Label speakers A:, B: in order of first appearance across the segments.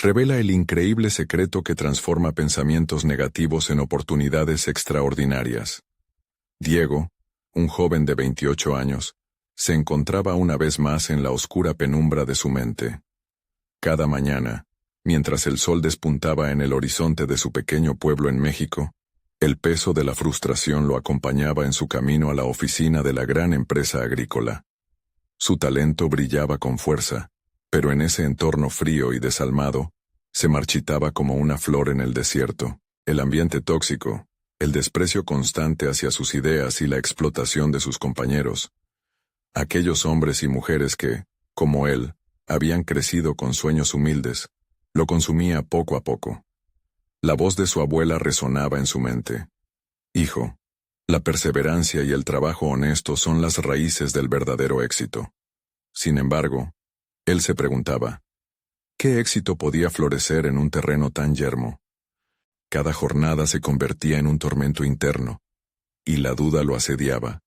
A: revela el increíble secreto que transforma pensamientos negativos en oportunidades extraordinarias. Diego, un joven de 28 años, se encontraba una vez más en la oscura penumbra de su mente. Cada mañana, mientras el sol despuntaba en el horizonte de su pequeño pueblo en México, el peso de la frustración lo acompañaba en su camino a la oficina de la gran empresa agrícola. Su talento brillaba con fuerza, pero en ese entorno frío y desalmado, se marchitaba como una flor en el desierto. El ambiente tóxico, el desprecio constante hacia sus ideas y la explotación de sus compañeros. Aquellos hombres y mujeres que, como él, habían crecido con sueños humildes, lo consumía poco a poco. La voz de su abuela resonaba en su mente. Hijo, la perseverancia y el trabajo honesto son las raíces del verdadero éxito. Sin embargo, él se preguntaba, ¿qué éxito podía florecer en un terreno tan yermo? Cada jornada se convertía en un tormento interno, y la duda lo asediaba.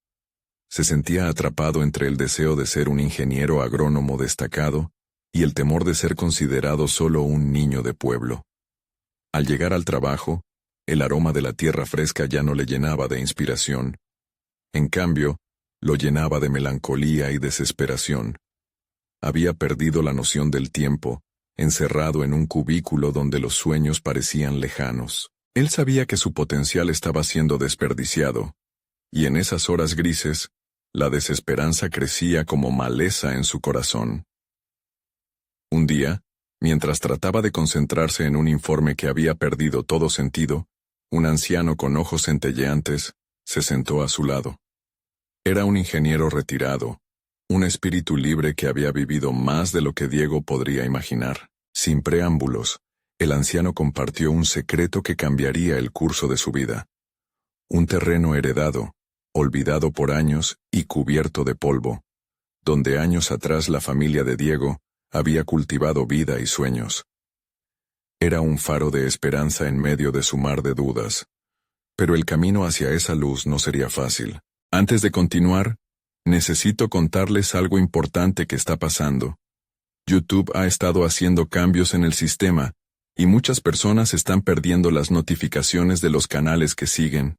A: Se sentía atrapado entre el deseo de ser un ingeniero agrónomo destacado y el temor de ser considerado solo un niño de pueblo. Al llegar al trabajo, el aroma de la tierra fresca ya no le llenaba de inspiración. En cambio, lo llenaba de melancolía y desesperación. Había perdido la noción del tiempo, encerrado en un cubículo donde los sueños parecían lejanos. Él sabía que su potencial estaba siendo desperdiciado, y en esas horas grises, la desesperanza crecía como maleza en su corazón. Un día, mientras trataba de concentrarse en un informe que había perdido todo sentido, un anciano con ojos centelleantes se sentó a su lado. Era un ingeniero retirado, un espíritu libre que había vivido más de lo que Diego podría imaginar. Sin preámbulos, el anciano compartió un secreto que cambiaría el curso de su vida. Un terreno heredado, olvidado por años y cubierto de polvo, donde años atrás la familia de Diego había cultivado vida y sueños. Era un faro de esperanza en medio de su mar de dudas. Pero el camino hacia esa luz no sería fácil. Antes de continuar, necesito contarles algo importante que está pasando. YouTube ha estado haciendo cambios en el sistema, y muchas personas están perdiendo las notificaciones de los canales que siguen.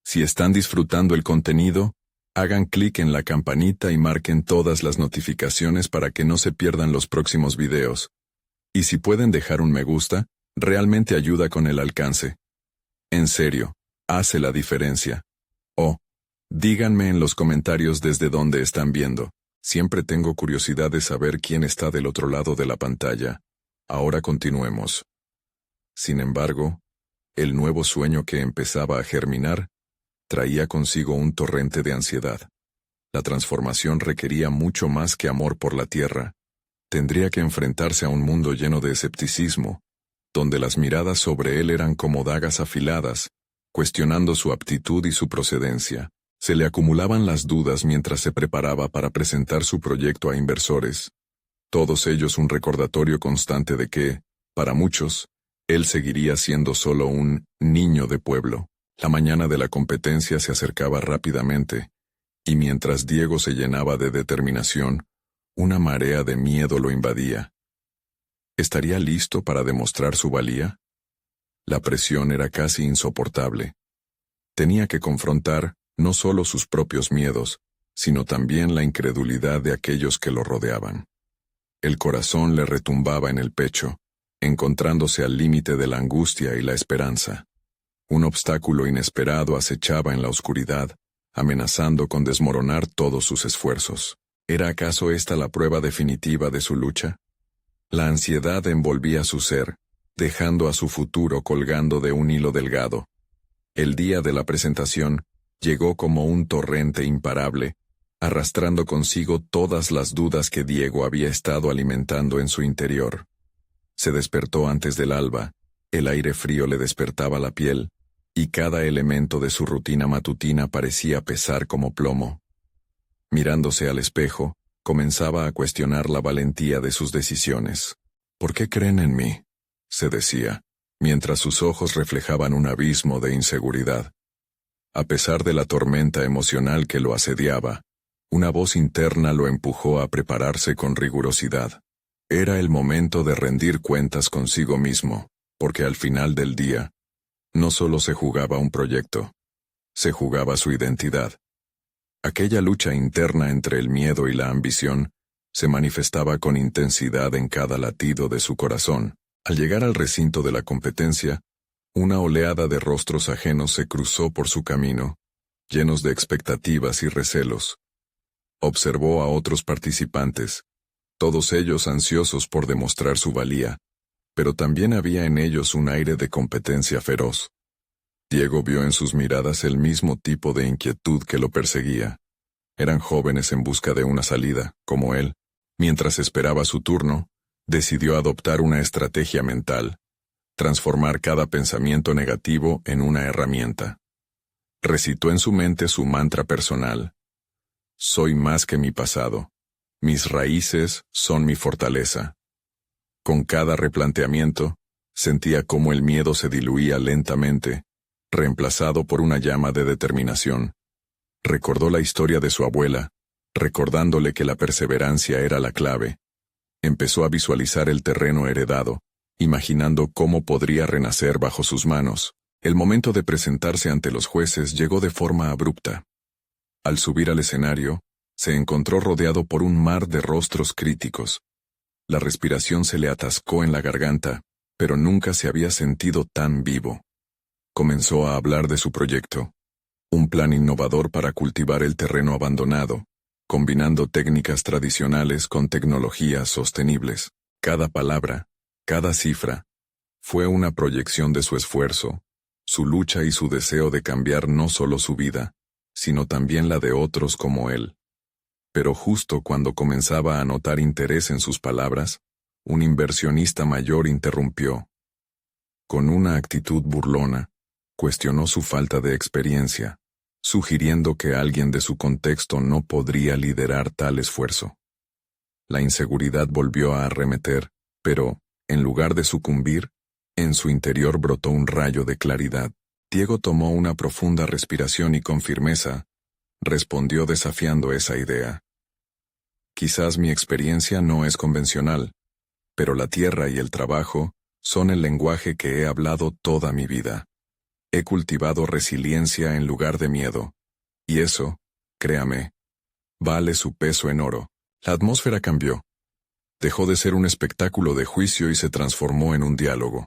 A: Si están disfrutando el contenido, hagan clic en la campanita y marquen todas las notificaciones para que no se pierdan los próximos videos. Y si pueden dejar un me gusta, realmente ayuda con el alcance. En serio, hace la diferencia. Díganme en los comentarios desde dónde están viendo. Siempre tengo curiosidad de saber quién está del otro lado de la pantalla. Ahora continuemos. Sin embargo, el nuevo sueño que empezaba a germinar traía consigo un torrente de ansiedad. La transformación requería mucho más que amor por la tierra. Tendría que enfrentarse a un mundo lleno de escepticismo, donde las miradas sobre él eran como dagas afiladas, cuestionando su aptitud y su procedencia. Se le acumulaban las dudas mientras se preparaba para presentar su proyecto a inversores. Todos ellos un recordatorio constante de que, para muchos, él seguiría siendo solo un niño de pueblo. La mañana de la competencia se acercaba rápidamente, y mientras Diego se llenaba de determinación, una marea de miedo lo invadía. ¿Estaría listo para demostrar su valía? La presión era casi insoportable. Tenía que confrontar no solo sus propios miedos, sino también la incredulidad de aquellos que lo rodeaban. El corazón le retumbaba en el pecho, encontrándose al límite de la angustia y la esperanza. Un obstáculo inesperado acechaba en la oscuridad, amenazando con desmoronar todos sus esfuerzos. ¿Era acaso esta la prueba definitiva de su lucha? La ansiedad envolvía su ser, dejando a su futuro colgando de un hilo delgado. El día de la presentación llegó como un torrente imparable, arrastrando consigo todas las dudas que Diego había estado alimentando en su interior. Se despertó antes del alba, el aire frío le despertaba la piel, y cada elemento de su rutina matutina parecía pesar como plomo. Mirándose al espejo, comenzaba a cuestionar la valentía de sus decisiones. ¿Por qué creen en mí?, se decía, mientras sus ojos reflejaban un abismo de inseguridad. A pesar de la tormenta emocional que lo asediaba, una voz interna lo empujó a prepararse con rigurosidad. Era el momento de rendir cuentas consigo mismo, porque al final del día, no solo se jugaba un proyecto, se jugaba su identidad. Aquella lucha interna entre el miedo y la ambición se manifestaba con intensidad en cada latido de su corazón. Al llegar al recinto de la competencia, una oleada de rostros ajenos se cruzó por su camino, llenos de expectativas y recelos. Observó a otros participantes, todos ellos ansiosos por demostrar su valía, pero también había en ellos un aire de competencia feroz. Diego vio en sus miradas el mismo tipo de inquietud que lo perseguía. Eran jóvenes en busca de una salida, como él. Mientras esperaba su turno, decidió adoptar una estrategia mental, transformar cada pensamiento negativo en una herramienta. Recitó en su mente su mantra personal: soy más que mi pasado, mis raíces son mi fortaleza. Con cada replanteamiento, sentía cómo el miedo se diluía lentamente, reemplazado por una llama de determinación. Recordó la historia de su abuela, recordándole que la perseverancia era la clave. Empezó a visualizar el terreno heredado, imaginando cómo podría renacer bajo sus manos. El momento de presentarse ante los jueces llegó de forma abrupta. Al subir al escenario, se encontró rodeado por un mar de rostros críticos. La respiración se le atascó en la garganta, pero nunca se había sentido tan vivo. Comenzó a hablar de su proyecto, un plan innovador para cultivar el terreno abandonado, combinando técnicas tradicionales con tecnologías sostenibles. Cada palabra, cada cifra, fue una proyección de su esfuerzo, su lucha y su deseo de cambiar no solo su vida, sino también la de otros como él. Pero justo cuando comenzaba a notar interés en sus palabras, un inversionista mayor interrumpió. Con una actitud burlona, cuestionó su falta de experiencia, sugiriendo que alguien de su contexto no podría liderar tal esfuerzo. La inseguridad volvió a arremeter, pero, en lugar de sucumbir, en su interior brotó un rayo de claridad. Diego tomó una profunda respiración y con firmeza, respondió desafiando esa idea. Quizás mi experiencia no es convencional, pero la tierra y el trabajo son el lenguaje que he hablado toda mi vida. He cultivado resiliencia en lugar de miedo, y eso, créame, vale su peso en oro. La atmósfera cambió. Dejó de ser un espectáculo de juicio y se transformó en un diálogo.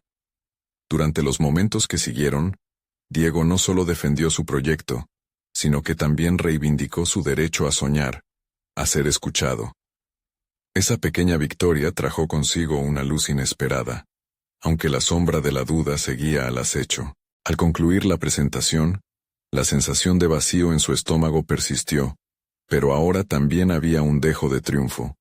A: Durante los momentos que siguieron, Diego no solo defendió su proyecto, sino que también reivindicó su derecho a soñar, a ser escuchado. Esa pequeña victoria trajo consigo una luz inesperada, aunque la sombra de la duda seguía al acecho. Al concluir la presentación, la sensación de vacío en su estómago persistió, pero ahora también había un dejo de triunfo.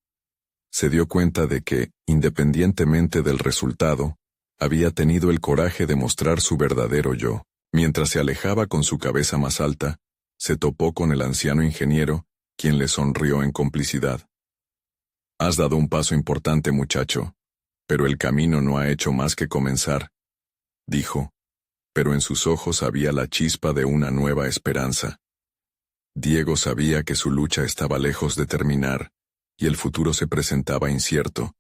A: Se dio cuenta de que, independientemente del resultado, había tenido el coraje de mostrar su verdadero yo. Mientras se alejaba con su cabeza más alta, se topó con el anciano ingeniero, quien le sonrió en complicidad. Has dado un paso importante, muchacho, pero el camino no ha hecho más que comenzar, dijo, pero en sus ojos había la chispa de una nueva esperanza. Diego sabía que su lucha estaba lejos de terminar, y el futuro se presentaba incierto,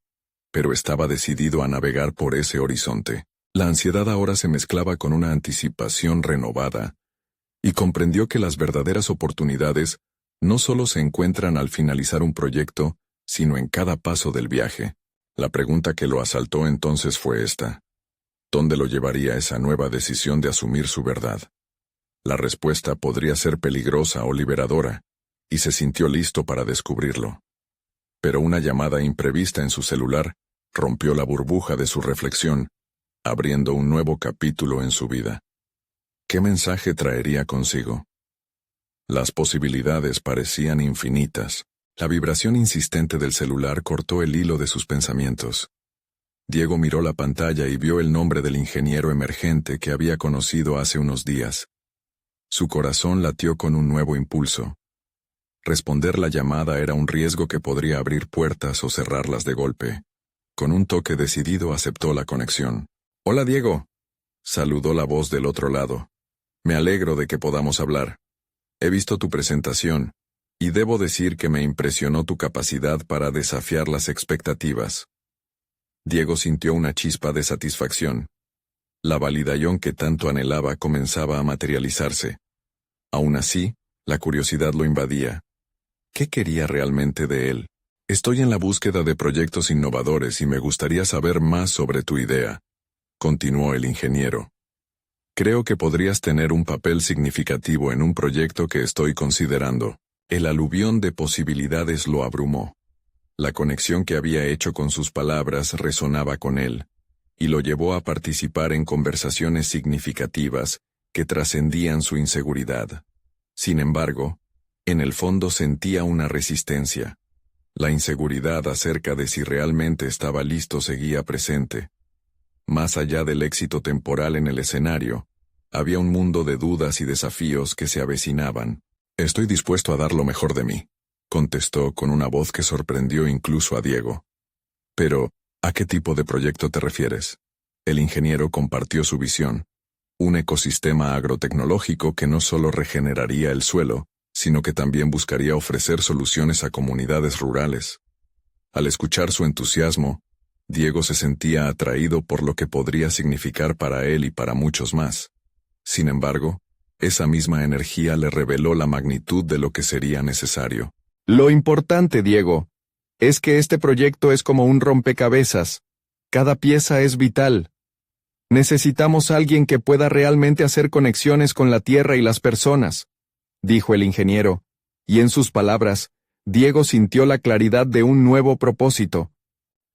A: pero estaba decidido a navegar por ese horizonte. La ansiedad ahora se mezclaba con una anticipación renovada, y comprendió que las verdaderas oportunidades no solo se encuentran al finalizar un proyecto, sino en cada paso del viaje. La pregunta que lo asaltó entonces fue esta: ¿dónde lo llevaría esa nueva decisión de asumir su verdad? La respuesta podría ser peligrosa o liberadora, y se sintió listo para descubrirlo. Pero una llamada imprevista en su celular rompió la burbuja de su reflexión, abriendo un nuevo capítulo en su vida. ¿Qué mensaje traería consigo? Las posibilidades parecían infinitas. La vibración insistente del celular cortó el hilo de sus pensamientos. Diego miró la pantalla y vio el nombre del ingeniero emergente que había conocido hace unos días. Su corazón latió con un nuevo impulso. Responder la llamada era un riesgo que podría abrir puertas o cerrarlas de golpe. Con un toque decidido aceptó la conexión. «Hola, Diego», saludó la voz del otro lado. «Me alegro de que podamos hablar. He visto tu presentación, y debo decir que me impresionó tu capacidad para desafiar las expectativas. Diego sintió una chispa de satisfacción. La validación que tanto anhelaba comenzaba a materializarse. Aún así, la curiosidad lo invadía. ¿Qué quería realmente de él? Estoy en la búsqueda de proyectos innovadores y me gustaría saber más sobre tu idea, continuó el ingeniero. Creo que podrías tener un papel significativo en un proyecto que estoy considerando. El aluvión de posibilidades lo abrumó. La conexión que había hecho con sus palabras resonaba con él, y lo llevó a participar en conversaciones significativas que trascendían su inseguridad. Sin embargo, en el fondo sentía una resistencia. La inseguridad acerca de si realmente estaba listo seguía presente. Más allá del éxito temporal en el escenario, había un mundo de dudas y desafíos que se avecinaban. Estoy dispuesto a dar lo mejor de mí, contestó con una voz que sorprendió incluso a Diego. Pero, ¿a qué tipo de proyecto te refieres? El ingeniero compartió su visión. Un ecosistema agrotecnológico que no solo regeneraría el suelo, sino que también buscaría ofrecer soluciones a comunidades rurales. Al escuchar su entusiasmo, Diego se sentía atraído por lo que podría significar para él y para muchos más. Sin embargo, esa misma energía le reveló la magnitud de lo que sería necesario.
B: Lo importante, Diego, es que este proyecto es como un rompecabezas. Cada pieza es vital. Necesitamos a alguien que pueda realmente hacer conexiones con la tierra y las personas, dijo el ingeniero, y en sus palabras, Diego sintió la claridad de un nuevo propósito.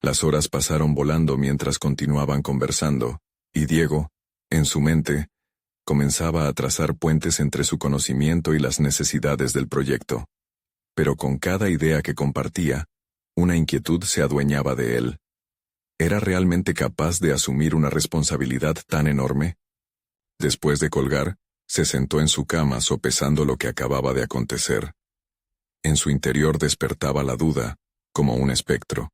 A: Las horas pasaron volando mientras continuaban conversando, y Diego, en su mente, comenzaba a trazar puentes entre su conocimiento y las necesidades del proyecto. Pero con cada idea que compartía, una inquietud se adueñaba de él. ¿Era realmente capaz de asumir una responsabilidad tan enorme? Después de colgar, se sentó en su cama sopesando lo que acababa de acontecer. En su interior despertaba la duda, como un espectro.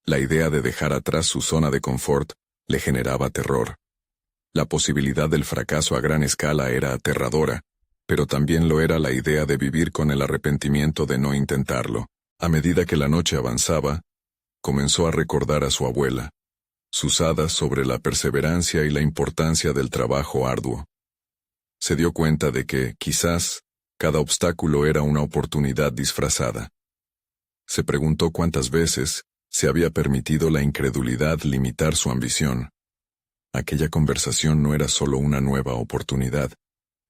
A: La idea de dejar atrás su zona de confort le generaba terror. La posibilidad del fracaso a gran escala era aterradora, pero también lo era la idea de vivir con el arrepentimiento de no intentarlo. A medida que la noche avanzaba, comenzó a recordar a su abuela, sus hadas sobre la perseverancia y la importancia del trabajo arduo. Se dio cuenta de que, quizás, cada obstáculo era una oportunidad disfrazada. Se preguntó cuántas veces se había permitido la incredulidad limitar su ambición. Aquella conversación no era solo una nueva oportunidad,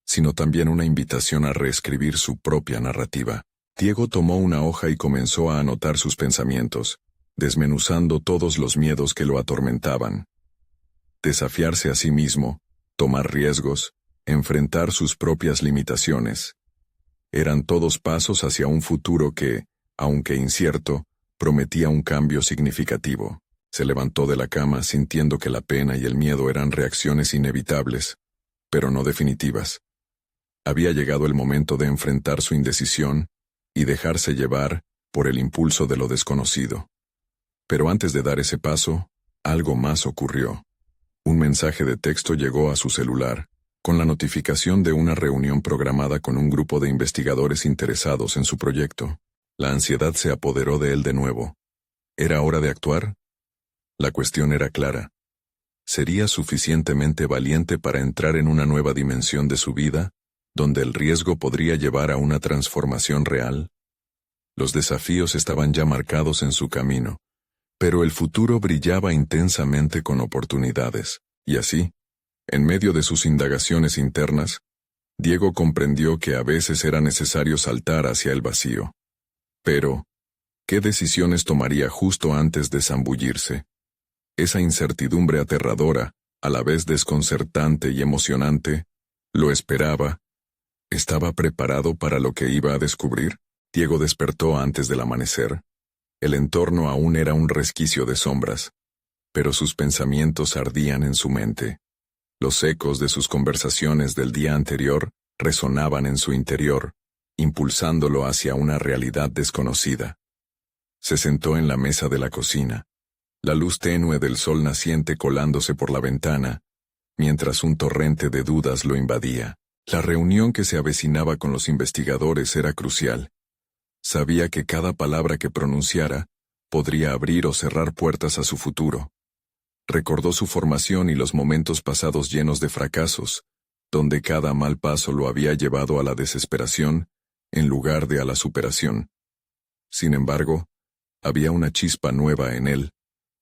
A: sino también una invitación a reescribir su propia narrativa. Diego tomó una hoja y comenzó a anotar sus pensamientos, desmenuzando todos los miedos que lo atormentaban. Desafiarse a sí mismo, tomar riesgos, enfrentar sus propias limitaciones. Eran todos pasos hacia un futuro que, aunque incierto, prometía un cambio significativo. Se levantó de la cama sintiendo que la pena y el miedo eran reacciones inevitables, pero no definitivas. Había llegado el momento de enfrentar su indecisión y dejarse llevar por el impulso de lo desconocido. Pero antes de dar ese paso, algo más ocurrió. Un mensaje de texto llegó a su celular, con la notificación de una reunión programada con un grupo de investigadores interesados en su proyecto. La ansiedad se apoderó de él de nuevo. ¿Era hora de actuar? La cuestión era clara. ¿Sería suficientemente valiente para entrar en una nueva dimensión de su vida, donde el riesgo podría llevar a una transformación real? Los desafíos estaban ya marcados en su camino, pero el futuro brillaba intensamente con oportunidades, y así, en medio de sus indagaciones internas, Diego comprendió que a veces era necesario saltar hacia el vacío. Pero, ¿qué decisiones tomaría justo antes de zambullirse? Esa incertidumbre aterradora, a la vez desconcertante y emocionante, lo esperaba. ¿Estaba preparado para lo que iba a descubrir? Diego despertó antes del amanecer. El entorno aún era un resquicio de sombras, pero sus pensamientos ardían en su mente. Los ecos de sus conversaciones del día anterior resonaban en su interior, impulsándolo hacia una realidad desconocida. Se sentó en la mesa de la cocina, la luz tenue del sol naciente colándose por la ventana, mientras un torrente de dudas lo invadía. La reunión que se avecinaba con los investigadores era crucial. Sabía que cada palabra que pronunciara podría abrir o cerrar puertas a su futuro. Recordó su formación y los momentos pasados llenos de fracasos, donde cada mal paso lo había llevado a la desesperación, en lugar de a la superación. Sin embargo, había una chispa nueva en él,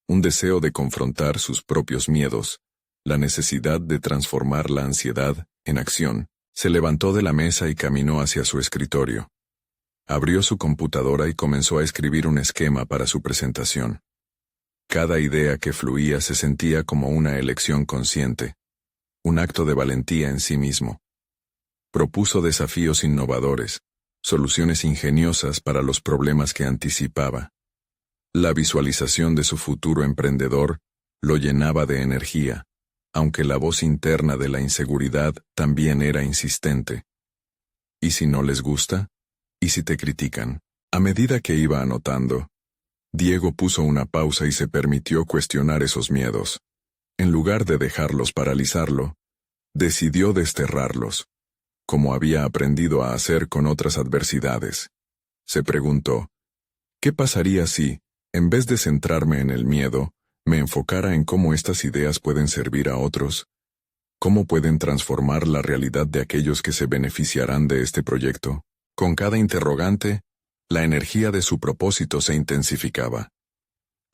A: un deseo de confrontar sus propios miedos, la necesidad de transformar la ansiedad en acción. Se levantó de la mesa y caminó hacia su escritorio. Abrió su computadora y comenzó a escribir un esquema para su presentación. Cada idea que fluía se sentía como una elección consciente, un acto de valentía en sí mismo. Propuso desafíos innovadores, soluciones ingeniosas para los problemas que anticipaba. La visualización de su futuro emprendedor lo llenaba de energía, aunque la voz interna de la inseguridad también era insistente. ¿Y si no les gusta? ¿Y si te critican? A medida que iba anotando, Diego puso una pausa y se permitió cuestionar esos miedos. En lugar de dejarlos paralizarlo, decidió desterrarlos, como había aprendido a hacer con otras adversidades. Se preguntó, ¿qué pasaría si, en vez de centrarme en el miedo, me enfocara en cómo estas ideas pueden servir a otros? ¿Cómo pueden transformar la realidad de aquellos que se beneficiarán de este proyecto? Con cada interrogante, la energía de su propósito se intensificaba.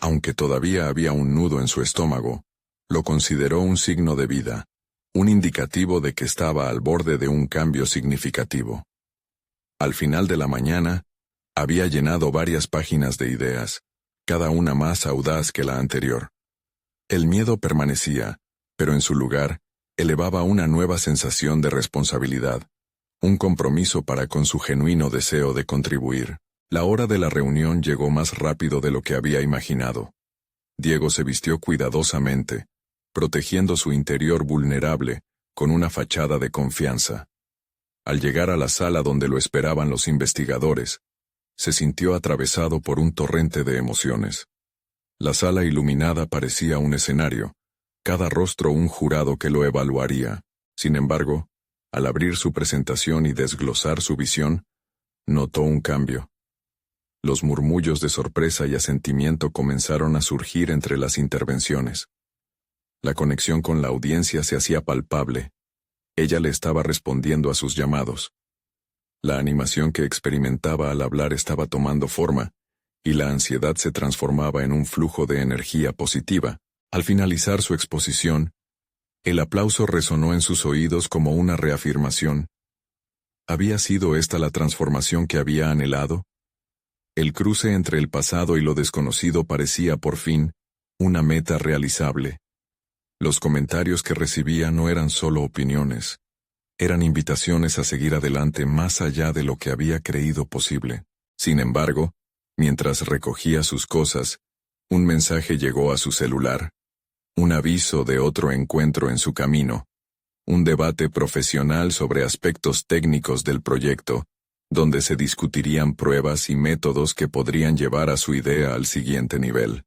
A: Aunque todavía había un nudo en su estómago, lo consideró un signo de vida, un indicativo de que estaba al borde de un cambio significativo. Al final de la mañana, había llenado varias páginas de ideas, cada una más audaz que la anterior. El miedo permanecía, pero en su lugar, elevaba una nueva sensación de responsabilidad, un compromiso para con su genuino deseo de contribuir. La hora de la reunión llegó más rápido de lo que había imaginado. Diego se vistió cuidadosamente, protegiendo su interior vulnerable, con una fachada de confianza. Al llegar a la sala donde lo esperaban los investigadores, se sintió atravesado por un torrente de emociones. La sala iluminada parecía un escenario, cada rostro un jurado que lo evaluaría. Sin embargo, al abrir su presentación y desglosar su visión, notó un cambio. Los murmullos de sorpresa y asentimiento comenzaron a surgir entre las intervenciones. La conexión con la audiencia se hacía palpable. Ella le estaba respondiendo a sus llamados. La animación que experimentaba al hablar estaba tomando forma, y la ansiedad se transformaba en un flujo de energía positiva. Al finalizar su exposición, el aplauso resonó en sus oídos como una reafirmación. ¿Había sido esta la transformación que había anhelado? El cruce entre el pasado y lo desconocido parecía, por fin, una meta realizable. Los comentarios que recibía no eran solo opiniones, eran invitaciones a seguir adelante más allá de lo que había creído posible. Sin embargo, mientras recogía sus cosas, un mensaje llegó a su celular, un aviso de otro encuentro en su camino, un debate profesional sobre aspectos técnicos del proyecto, donde se discutirían pruebas y métodos que podrían llevar a su idea al siguiente nivel.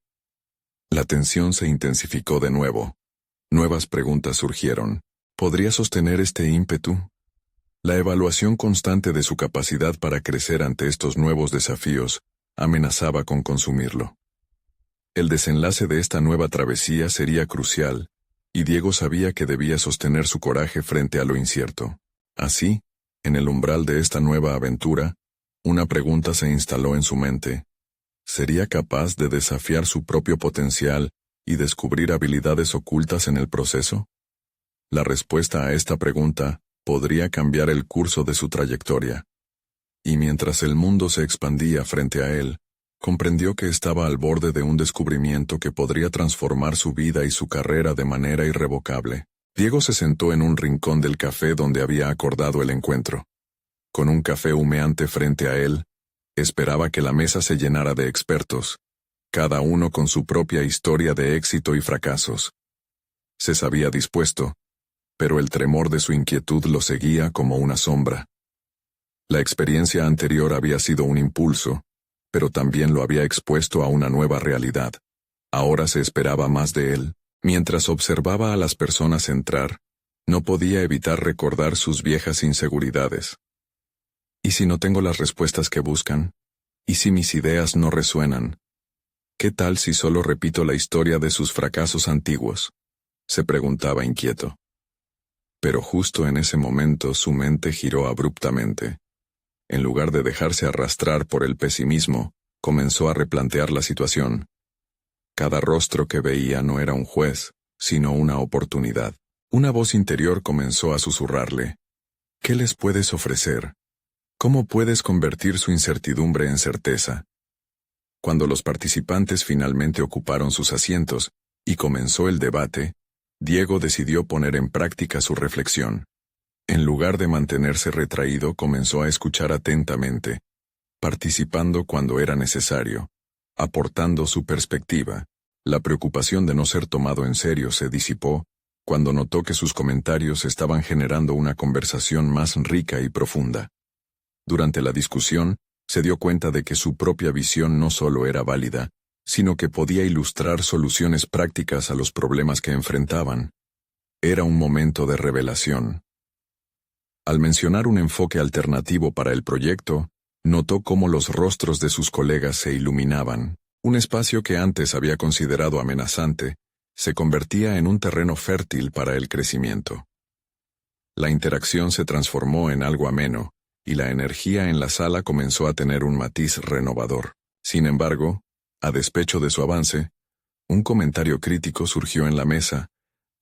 A: La tensión se intensificó de nuevo. Nuevas preguntas surgieron. ¿Podría sostener este ímpetu? La evaluación constante de su capacidad para crecer ante estos nuevos desafíos amenazaba con consumirlo. El desenlace de esta nueva travesía sería crucial, y Diego sabía que debía sostener su coraje frente a lo incierto. Así, en el umbral de esta nueva aventura, una pregunta se instaló en su mente. ¿Sería capaz de desafiar su propio potencial y descubrir habilidades ocultas en el proceso? La respuesta a esta pregunta podría cambiar el curso de su trayectoria. Y mientras el mundo se expandía frente a él, comprendió que estaba al borde de un descubrimiento que podría transformar su vida y su carrera de manera irrevocable. Diego se sentó en un rincón del café donde había acordado el encuentro. Con un café humeante frente a él, esperaba que la mesa se llenara de expertos, cada uno con su propia historia de éxito y fracasos. Se sabía dispuesto, pero el tremor de su inquietud lo seguía como una sombra. La experiencia anterior había sido un impulso, pero también lo había expuesto a una nueva realidad. Ahora se esperaba más de él. Mientras observaba a las personas entrar, no podía evitar recordar sus viejas inseguridades. ¿Y si no tengo las respuestas que buscan? ¿Y si mis ideas no resuenan? ¿Qué tal si solo repito la historia de sus fracasos antiguos? Se preguntaba inquieto. Pero justo en ese momento su mente giró abruptamente. En lugar de dejarse arrastrar por el pesimismo, comenzó a replantear la situación. Cada rostro que veía no era un juez, sino una oportunidad. Una voz interior comenzó a susurrarle. ¿Qué les puedes ofrecer? ¿Cómo puedes convertir su incertidumbre en certeza? Cuando los participantes finalmente ocuparon sus asientos y comenzó el debate, Diego decidió poner en práctica su reflexión. En lugar de mantenerse retraído, comenzó a escuchar atentamente, participando cuando era necesario, aportando su perspectiva. La preocupación de no ser tomado en serio se disipó cuando notó que sus comentarios estaban generando una conversación más rica y profunda. Durante la discusión, se dio cuenta de que su propia visión no solo era válida, sino que podía ilustrar soluciones prácticas a los problemas que enfrentaban. Era un momento de revelación. Al mencionar un enfoque alternativo para el proyecto, notó cómo los rostros de sus colegas se iluminaban. Un espacio que antes había considerado amenazante, se convertía en un terreno fértil para el crecimiento. La interacción se transformó en algo ameno, y la energía en la sala comenzó a tener un matiz renovador. Sin embargo, a despecho de su avance, un comentario crítico surgió en la mesa,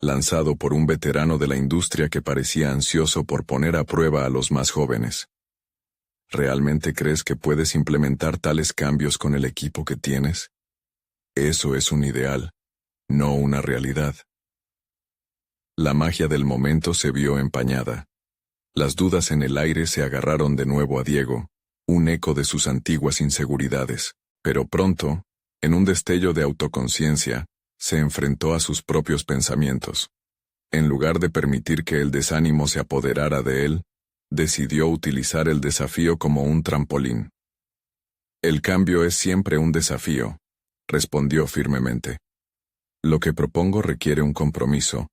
A: lanzado por un veterano de la industria que parecía ansioso por poner a prueba a los más jóvenes. ¿Realmente crees que puedes implementar tales cambios con el equipo que tienes? Eso es un ideal, no una realidad. La magia del momento se vio empañada. Las dudas en el aire se agarraron de nuevo a Diego, un eco de sus antiguas inseguridades, pero pronto, en un destello de autoconciencia, se enfrentó a sus propios pensamientos. En lugar de permitir que el desánimo se apoderara de él, decidió utilizar el desafío como un trampolín. El cambio es siempre un desafío, respondió firmemente. Lo que propongo requiere un compromiso,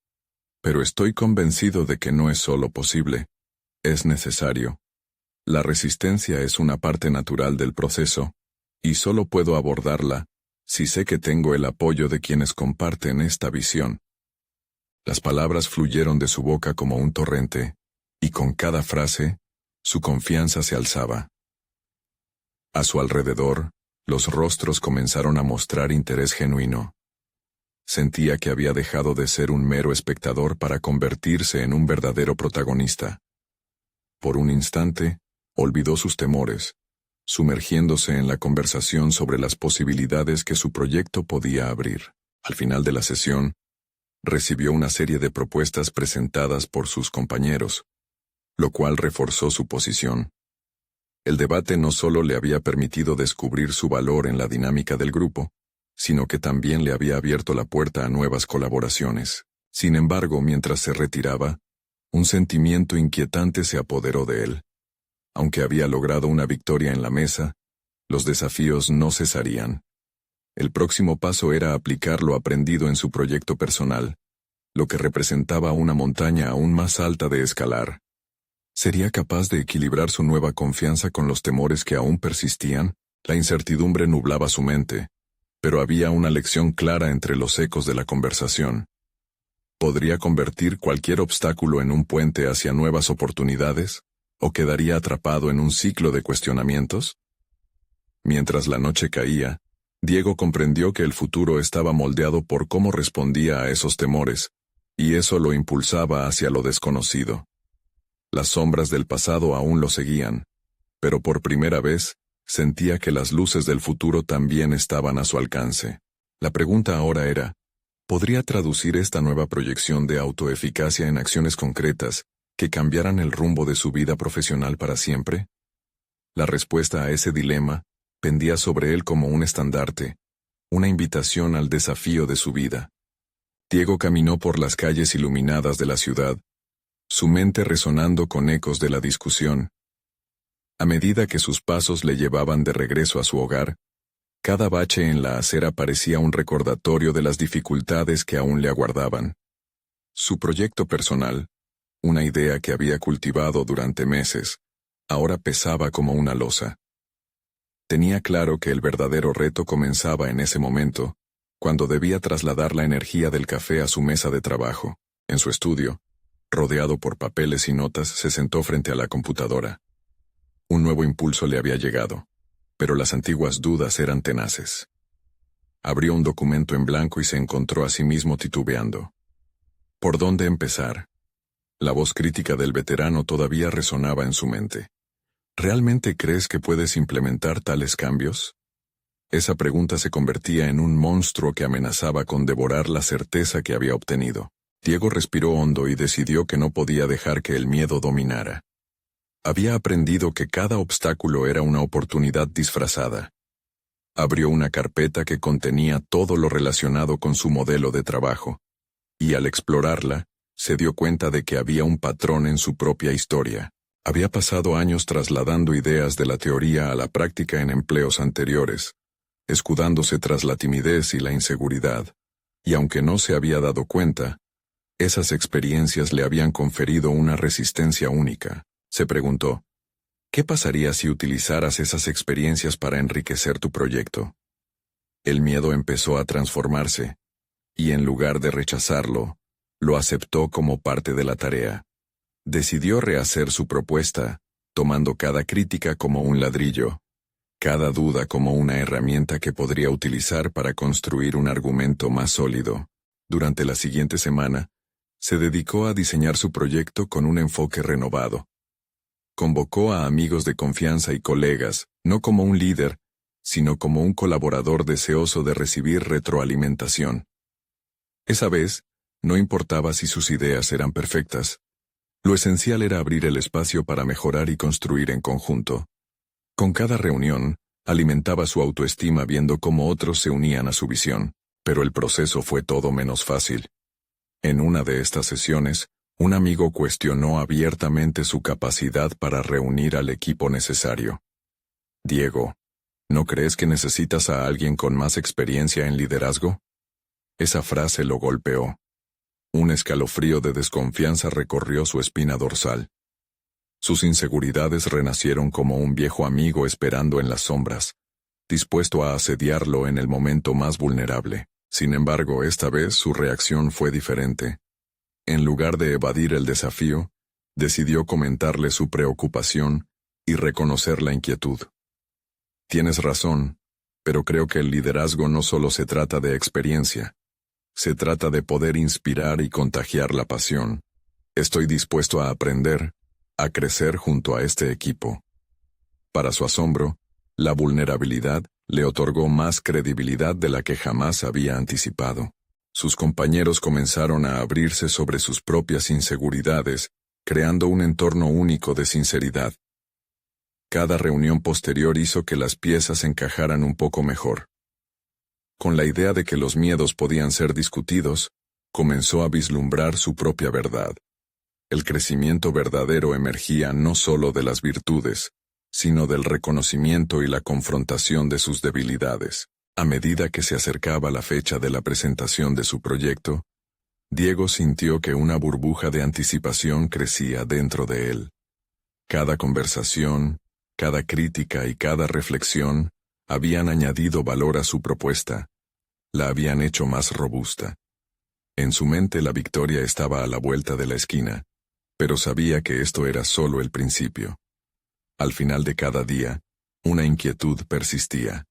A: pero estoy convencido de que no es solo posible, es necesario. La resistencia es una parte natural del proceso, y solo puedo abordarla si sé que tengo el apoyo de quienes comparten esta visión. Las palabras fluyeron de su boca como un torrente, y con cada frase, su confianza se alzaba. A su alrededor, los rostros comenzaron a mostrar interés genuino. Sentía que había dejado de ser un mero espectador para convertirse en un verdadero protagonista. Por un instante, olvidó sus temores, sumergiéndose en la conversación sobre las posibilidades que su proyecto podía abrir. Al final de la sesión, recibió una serie de propuestas presentadas por sus compañeros, lo cual reforzó su posición. El debate no solo le había permitido descubrir su valor en la dinámica del grupo, sino que también le había abierto la puerta a nuevas colaboraciones. Sin embargo, mientras se retiraba, un sentimiento inquietante se apoderó de él. Aunque había logrado una victoria en la mesa, los desafíos no cesarían. El próximo paso era aplicar lo aprendido en su proyecto personal, lo que representaba una montaña aún más alta de escalar. ¿Sería capaz de equilibrar su nueva confianza con los temores que aún persistían? La incertidumbre nublaba su mente, pero había una lección clara entre los ecos de la conversación. ¿Podría convertir cualquier obstáculo en un puente hacia nuevas oportunidades? ¿O quedaría atrapado en un ciclo de cuestionamientos? Mientras la noche caía, Diego comprendió que el futuro estaba moldeado por cómo respondía a esos temores, y eso lo impulsaba hacia lo desconocido. Las sombras del pasado aún lo seguían, pero por primera vez, sentía que las luces del futuro también estaban a su alcance. La pregunta ahora era, ¿podría traducir esta nueva proyección de autoeficacia en acciones concretas que cambiaran el rumbo de su vida profesional para siempre? La respuesta a ese dilema pendía sobre él como un estandarte, una invitación al desafío de su vida. Diego caminó por las calles iluminadas de la ciudad, su mente resonando con ecos de la discusión. A medida que sus pasos le llevaban de regreso a su hogar, cada bache en la acera parecía un recordatorio de las dificultades que aún le aguardaban. Su proyecto personal, una idea que había cultivado durante meses, ahora pesaba como una losa. Tenía claro que el verdadero reto comenzaba en ese momento, cuando debía trasladar la energía del café a su mesa de trabajo. En su estudio, rodeado por papeles y notas, se sentó frente a la computadora. Un nuevo impulso le había llegado, pero las antiguas dudas eran tenaces. Abrió un documento en blanco y se encontró a sí mismo titubeando. ¿Por dónde empezar? La voz crítica del veterano todavía resonaba en su mente. ¿Realmente crees que puedes implementar tales cambios? Esa pregunta se convertía en un monstruo que amenazaba con devorar la certeza que había obtenido. Diego respiró hondo y decidió que no podía dejar que el miedo dominara. Había aprendido que cada obstáculo era una oportunidad disfrazada. Abrió una carpeta que contenía todo lo relacionado con su modelo de trabajo, y al explorarla, se dio cuenta de que había un patrón en su propia historia. Había pasado años trasladando ideas de la teoría a la práctica en empleos anteriores, escudándose tras la timidez y la inseguridad, y aunque no se había dado cuenta, esas experiencias le habían conferido una resistencia única. Se preguntó, ¿qué pasaría si utilizaras esas experiencias para enriquecer tu proyecto? El miedo empezó a transformarse, y en lugar de rechazarlo, lo aceptó como parte de la tarea. Decidió rehacer su propuesta, tomando cada crítica como un ladrillo, cada duda como una herramienta que podría utilizar para construir un argumento más sólido. Durante la siguiente semana, se dedicó a diseñar su proyecto con un enfoque renovado. Convocó a amigos de confianza y colegas, no como un líder, sino como un colaborador deseoso de recibir retroalimentación. Esa vez, no importaba si sus ideas eran perfectas. Lo esencial era abrir el espacio para mejorar y construir en conjunto. Con cada reunión, alimentaba su autoestima viendo cómo otros se unían a su visión, pero el proceso fue todo menos fácil. En una de estas sesiones, un amigo cuestionó abiertamente su capacidad para reunir al equipo necesario. Diego, ¿no crees que necesitas a alguien con más experiencia en liderazgo? Esa frase lo golpeó. Un escalofrío de desconfianza recorrió su espina dorsal. Sus inseguridades renacieron como un viejo amigo esperando en las sombras, dispuesto a asediarlo en el momento más vulnerable. Sin embargo, esta vez su reacción fue diferente. En lugar de evadir el desafío, decidió comentarle su preocupación y reconocer la inquietud. Tienes razón, pero creo que el liderazgo no solo se trata de experiencia. Se trata de poder inspirar y contagiar la pasión. Estoy dispuesto a aprender, a crecer junto a este equipo. Para su asombro, la vulnerabilidad le otorgó más credibilidad de la que jamás había anticipado. Sus compañeros comenzaron a abrirse sobre sus propias inseguridades, creando un entorno único de sinceridad. Cada reunión posterior hizo que las piezas encajaran un poco mejor. Con la idea de que los miedos podían ser discutidos, comenzó a vislumbrar su propia verdad. El crecimiento verdadero emergía no solo de las virtudes, sino del reconocimiento y la confrontación de sus debilidades. A medida que se acercaba la fecha de la presentación de su proyecto, Diego sintió que una burbuja de anticipación crecía dentro de él. Cada conversación, cada crítica y cada reflexión habían añadido valor a su propuesta, la habían hecho más robusta. En su mente la victoria estaba a la vuelta de la esquina, pero sabía que esto era solo el principio. Al final de cada día, una inquietud persistía.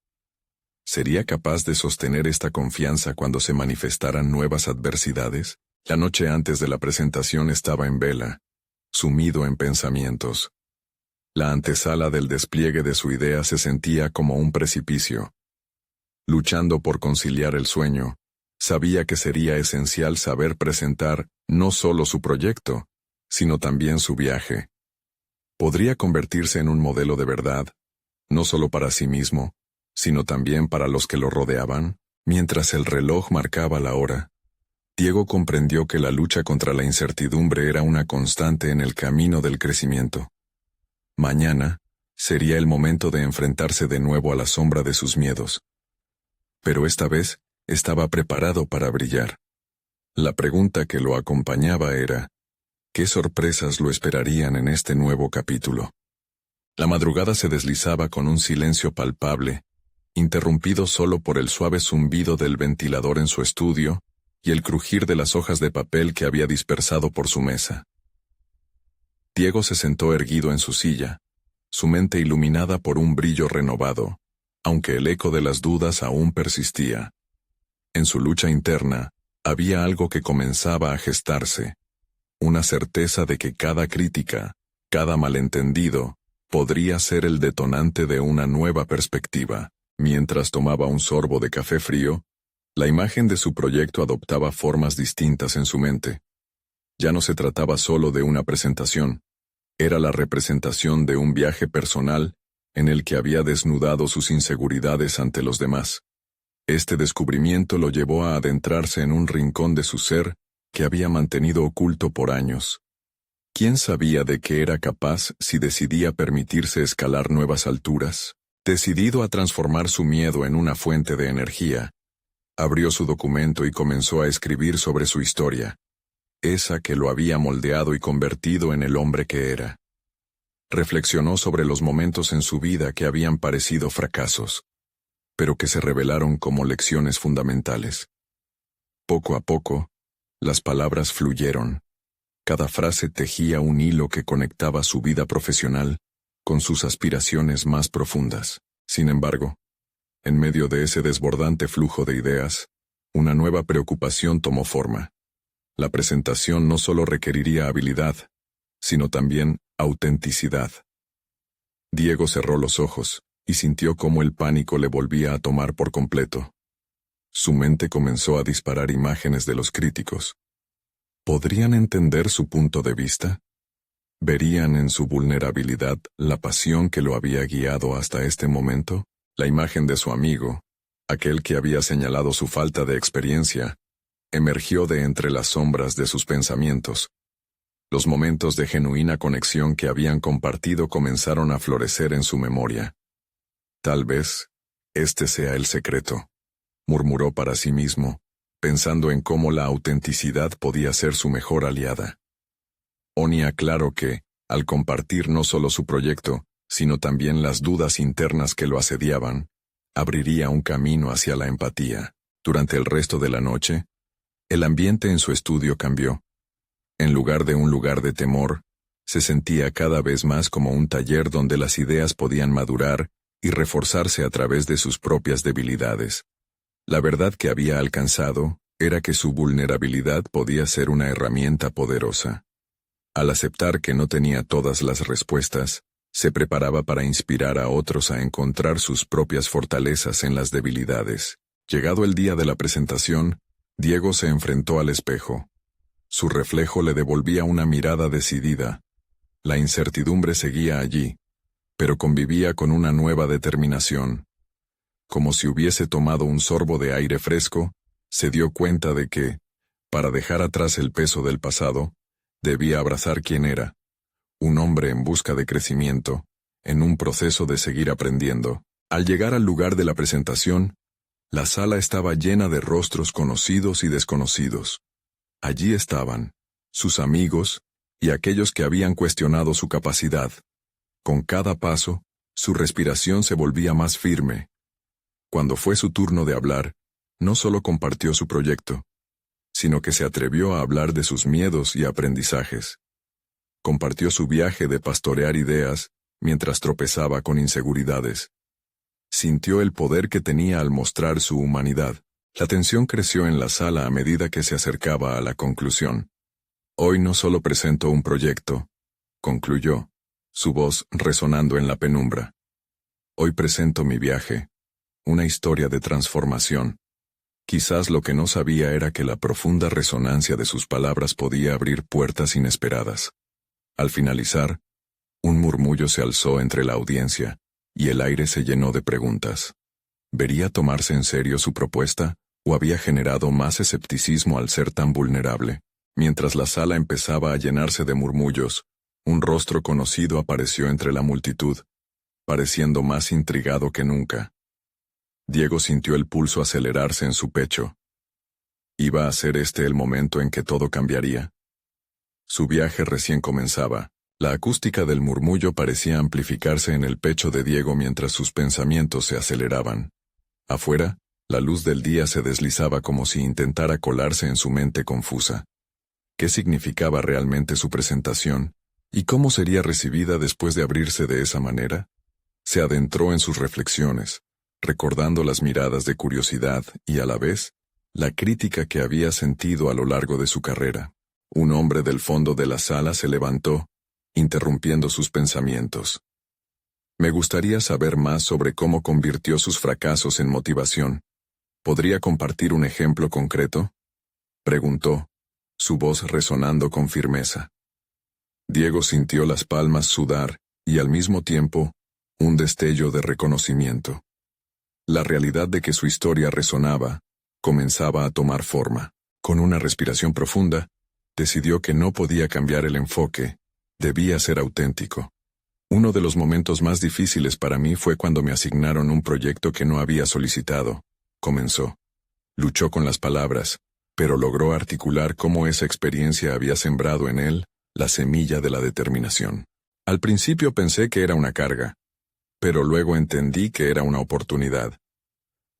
A: ¿Sería capaz de sostener esta confianza cuando se manifestaran nuevas adversidades? La noche antes de la presentación estaba en vela, sumido en pensamientos. La antesala del despliegue de su idea se sentía como un precipicio. Luchando por conciliar el sueño, sabía que sería esencial saber presentar no solo su proyecto, sino también su viaje. Podría convertirse en un modelo de verdad, no solo para sí mismo, sino también para los que lo rodeaban. Mientras el reloj marcaba la hora, Diego comprendió que la lucha contra la incertidumbre era una constante en el camino del crecimiento. Mañana sería el momento de enfrentarse de nuevo a la sombra de sus miedos. Pero esta vez estaba preparado para brillar. La pregunta que lo acompañaba era, ¿qué sorpresas lo esperarían en este nuevo capítulo? La madrugada se deslizaba con un silencio palpable, interrumpido solo por el suave zumbido del ventilador en su estudio y el crujir de las hojas de papel que había dispersado por su mesa. Diego se sentó erguido en su silla, su mente iluminada por un brillo renovado, aunque el eco de las dudas aún persistía. En su lucha interna, había algo que comenzaba a gestarse, una certeza de que cada crítica, cada malentendido, podría ser el detonante de una nueva perspectiva. Mientras tomaba un sorbo de café frío, la imagen de su proyecto adoptaba formas distintas en su mente. Ya no se trataba solo de una presentación, era la representación de un viaje personal en el que había desnudado sus inseguridades ante los demás. Este descubrimiento lo llevó a adentrarse en un rincón de su ser que había mantenido oculto por años. ¿Quién sabía de qué era capaz si decidía permitirse escalar nuevas alturas? Decidido a transformar su miedo en una fuente de energía, abrió su documento y comenzó a escribir sobre su historia, esa que lo había moldeado y convertido en el hombre que era. Reflexionó sobre los momentos en su vida que habían parecido fracasos, pero que se revelaron como lecciones fundamentales. Poco a poco, las palabras fluyeron. Cada frase tejía un hilo que conectaba su vida profesional con sus aspiraciones más profundas. Sin embargo, en medio de ese desbordante flujo de ideas, una nueva preocupación tomó forma. La presentación no solo requeriría habilidad, sino también autenticidad. Diego cerró los ojos y sintió cómo el pánico le volvía a tomar por completo. Su mente comenzó a disparar imágenes de los críticos. ¿Podrían entender su punto de vista? ¿Verían en su vulnerabilidad la pasión que lo había guiado hasta este momento? La imagen de su amigo, aquel que había señalado su falta de experiencia, emergió de entre las sombras de sus pensamientos. Los momentos de genuina conexión que habían compartido comenzaron a florecer en su memoria. Tal vez este sea el secreto, murmuró para sí mismo, pensando en cómo la autenticidad podía ser su mejor aliada. Onia aclaró que, al compartir no solo su proyecto, sino también las dudas internas que lo asediaban, abriría un camino hacia la empatía. Durante el resto de la noche, el ambiente en su estudio cambió. En lugar de un lugar de temor, se sentía cada vez más como un taller donde las ideas podían madurar y reforzarse a través de sus propias debilidades. La verdad que había alcanzado era que su vulnerabilidad podía ser una herramienta poderosa. Al aceptar que no tenía todas las respuestas, se preparaba para inspirar a otros a encontrar sus propias fortalezas en las debilidades. Llegado el día de la presentación, Diego se enfrentó al espejo. Su reflejo le devolvía una mirada decidida. La incertidumbre seguía allí, pero convivía con una nueva determinación. Como si hubiese tomado un sorbo de aire fresco, se dio cuenta de que, para dejar atrás el peso del pasado, debía abrazar quién era, un hombre en busca de crecimiento, en un proceso de seguir aprendiendo. Al llegar al lugar de la presentación, la sala estaba llena de rostros conocidos y desconocidos. Allí estaban, sus amigos, y aquellos que habían cuestionado su capacidad. Con cada paso, su respiración se volvía más firme. Cuando fue su turno de hablar, no solo compartió su proyecto, sino que se atrevió a hablar de sus miedos y aprendizajes. Compartió su viaje de pastorear ideas mientras tropezaba con inseguridades. Sintió el poder que tenía al mostrar su humanidad. La tensión creció en la sala a medida que se acercaba a la conclusión. Hoy no solo presento un proyecto, concluyó, su voz resonando en la penumbra. Hoy presento mi viaje, una historia de transformación. Quizás lo que no sabía era que la profunda resonancia de sus palabras podía abrir puertas inesperadas. Al finalizar, un murmullo se alzó entre la audiencia, y el aire se llenó de preguntas. ¿Vería tomarse en serio su propuesta, o había generado más escepticismo al ser tan vulnerable? Mientras la sala empezaba a llenarse de murmullos, un rostro conocido apareció entre la multitud, pareciendo más intrigado que nunca. Diego sintió el pulso acelerarse en su pecho. ¿Iba a ser este el momento en que todo cambiaría? Su viaje recién comenzaba, La acústica del murmullo parecía amplificarse en el pecho de Diego mientras sus pensamientos se aceleraban. Afuera, la luz del día se deslizaba como si intentara colarse en su mente confusa. ¿Qué significaba realmente su presentación? ¿Y cómo sería recibida después de abrirse de esa manera? Se adentró en sus reflexiones, recordando las miradas de curiosidad y, a la vez, la crítica que había sentido a lo largo de su carrera. Un hombre del fondo de la sala se levantó, interrumpiendo sus pensamientos. Me gustaría saber más sobre cómo convirtió sus fracasos en motivación. ¿Podría compartir un ejemplo concreto?, preguntó, su voz resonando con firmeza. Diego sintió las palmas sudar y, al mismo tiempo, un destello de reconocimiento. La realidad de que su historia resonaba comenzaba a tomar forma. Con una respiración profunda, decidió que no podía cambiar el enfoque, debía ser auténtico. Uno de los momentos más difíciles para mí fue cuando me asignaron un proyecto que no había solicitado, comenzó. Luchó con las palabras, pero logró articular cómo esa experiencia había sembrado en él la semilla de la determinación. Al principio pensé que era una carga, pero luego entendí que era una oportunidad.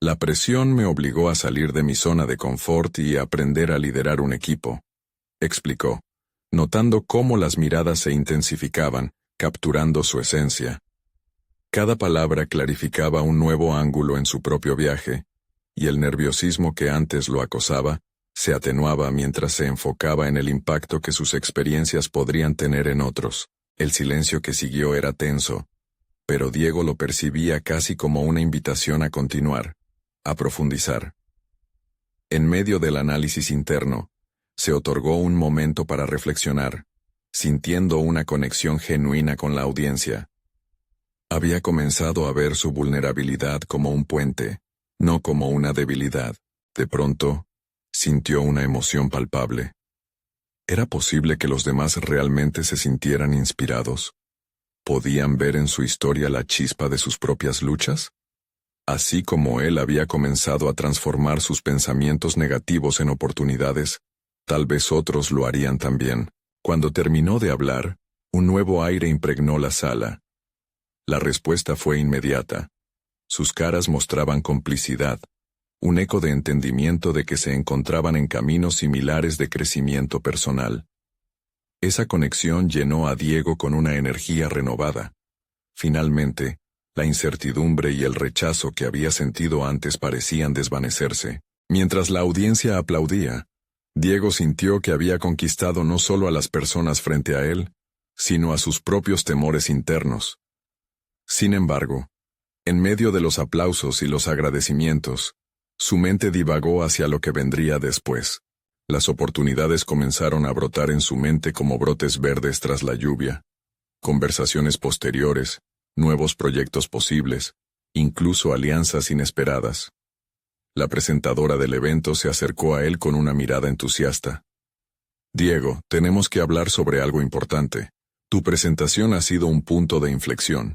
A: La presión me obligó a salir de mi zona de confort y a aprender a liderar un equipo, explicó, notando cómo las miradas se intensificaban, capturando su esencia. Cada palabra clarificaba un nuevo ángulo en su propio viaje, y el nerviosismo que antes lo acosaba se atenuaba mientras se enfocaba en el impacto que sus experiencias podrían tener en otros. El silencio que siguió era tenso, pero Diego lo percibía casi como una invitación a continuar, a profundizar. En medio del análisis interno, se otorgó un momento para reflexionar, sintiendo una conexión genuina con la audiencia. Había comenzado a ver su vulnerabilidad como un puente, no como una debilidad. De pronto, sintió una emoción palpable. ¿Era posible que los demás realmente se sintieran inspirados? ¿Podían ver en su historia la chispa de sus propias luchas? Así como él había comenzado a transformar sus pensamientos negativos en oportunidades, tal vez otros lo harían también. Cuando terminó de hablar, un nuevo aire impregnó la sala. La respuesta fue inmediata. Sus caras mostraban complicidad, un eco de entendimiento de que se encontraban en caminos similares de crecimiento personal. Esa conexión llenó a Diego con una energía renovada. Finalmente, la incertidumbre y el rechazo que había sentido antes parecían desvanecerse. Mientras la audiencia aplaudía, Diego sintió que había conquistado no solo a las personas frente a él, sino a sus propios temores internos. Sin embargo, en medio de los aplausos y los agradecimientos, su mente divagó hacia lo que vendría después. Las oportunidades comenzaron a brotar en su mente como brotes verdes tras la lluvia. Conversaciones posteriores, nuevos proyectos posibles, incluso alianzas inesperadas. La presentadora del evento se acercó a él con una mirada entusiasta. Diego, tenemos que hablar sobre algo importante. Tu presentación ha sido un punto de inflexión,